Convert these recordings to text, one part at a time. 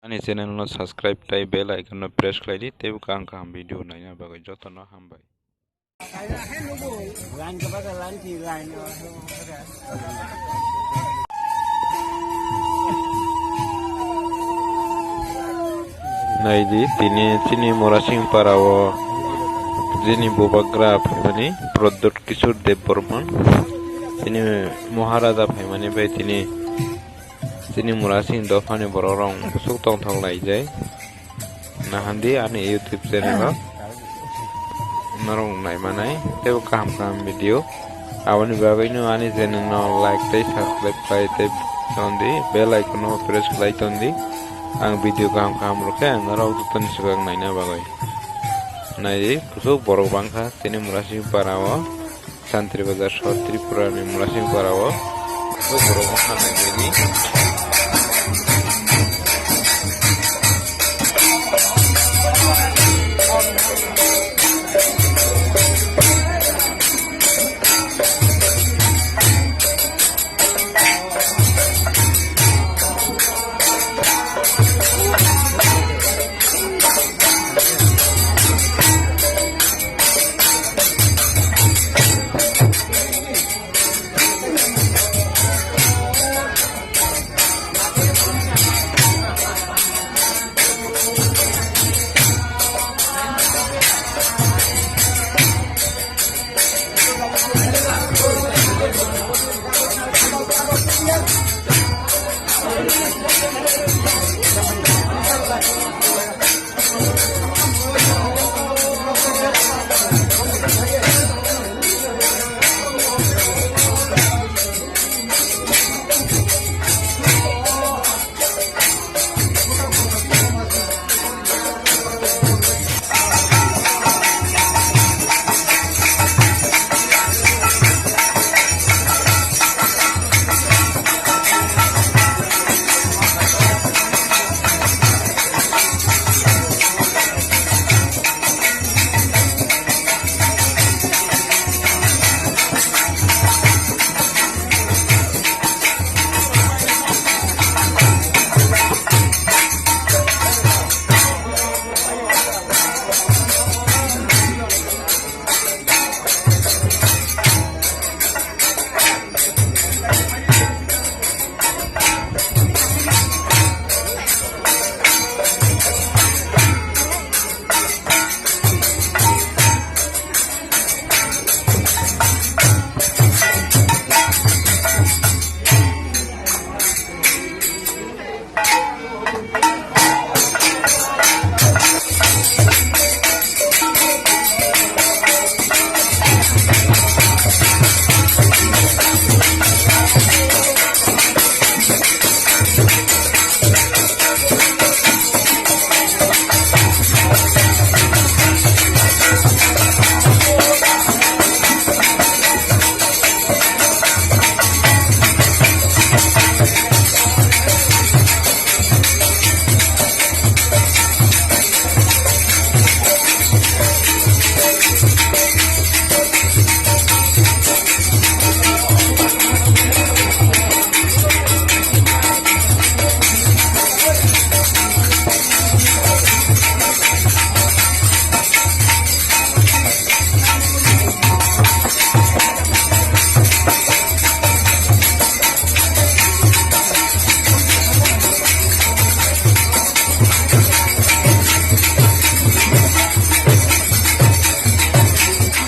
Ani channel no subscribe tai bell icon no press khlaidi tebu kang kam video naina bagai jotono hambai. Naidi tini morasing parawo jini bobagra phaimani Prodot Kishore Dev Burman tini Maharaja phaimani bai tini morasing dofani bororong busuk tong thong laijai nahandi ani YouTube channel narong naimanai tebo kam video awani bagai no ani channel no like tai subscribe tai te tondi bell icon no press khai tondi ang video kam rokhe narok ton sugang naina bagai nai kusuk borok bangkha tini morasing parawo Santri Bazar South Tripura ni morasing parawo borok bangkha naini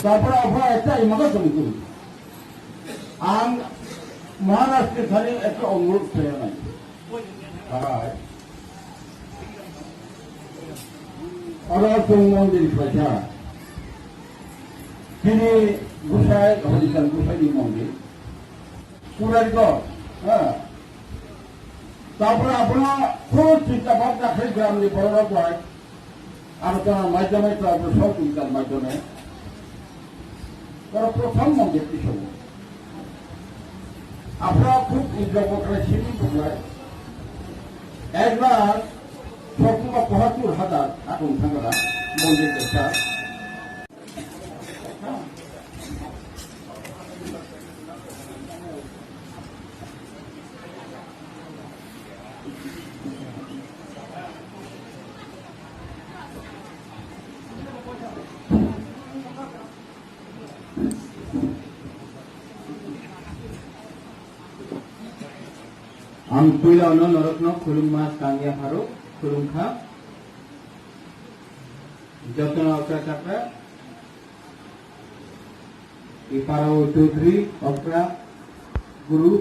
তারপরে অভয় একটা ইমাকে জমি করি আম মহারাষ্ট্রের খালি একটা অনুরোধ ছেড়ে নাই অরসং মন্দির পয়সা তিনি গোসাই হরিচান গোসাইনি মন্দির সুরাজগড় হ্যাঁ তারপরে আপনার খুব চিন্তা ভাবনা খেলছে আপনি বড়রা কয় আলোচনার মাধ্যমে তারপরে সহযোগিতার মাধ্যমে প্রথম মন্দিরটি শুরু আপনারা খুব উদ্যোগকরা সিঁড়ি তোলায় 1,74,000 আগুন থাকা মন্দিরটা ang pula no norokno khulum mas kangya haro khulum kha jotna okra chakra iparao chaudhary okra guru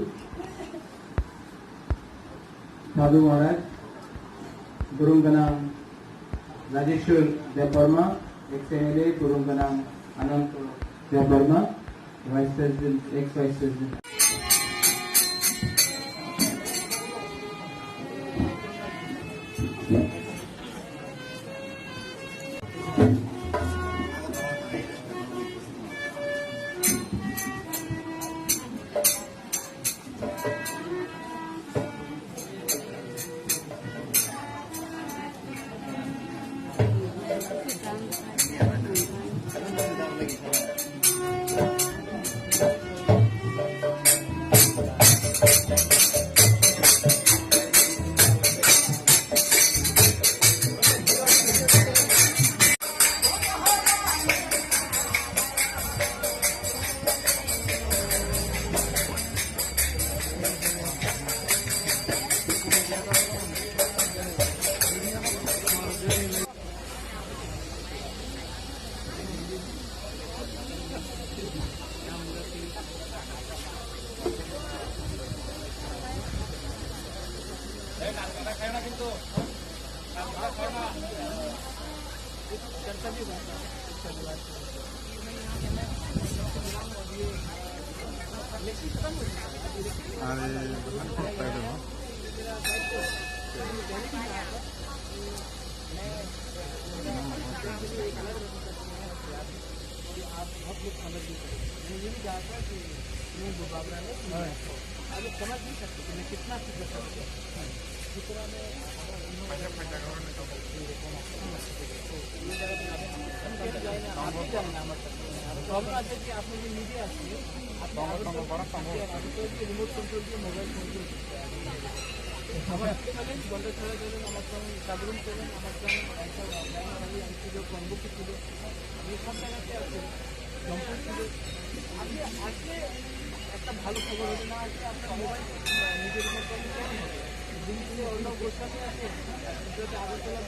sadhu maharaj gurunganam Rajeshwar Devarma ex-MLA gurunganam Anant Devarma Vice President ex-Vice President ভালো খবর হলো না আজকে আপনার মোবাইল নিজের মতো দিন অন্য বসে আছে আগরতলা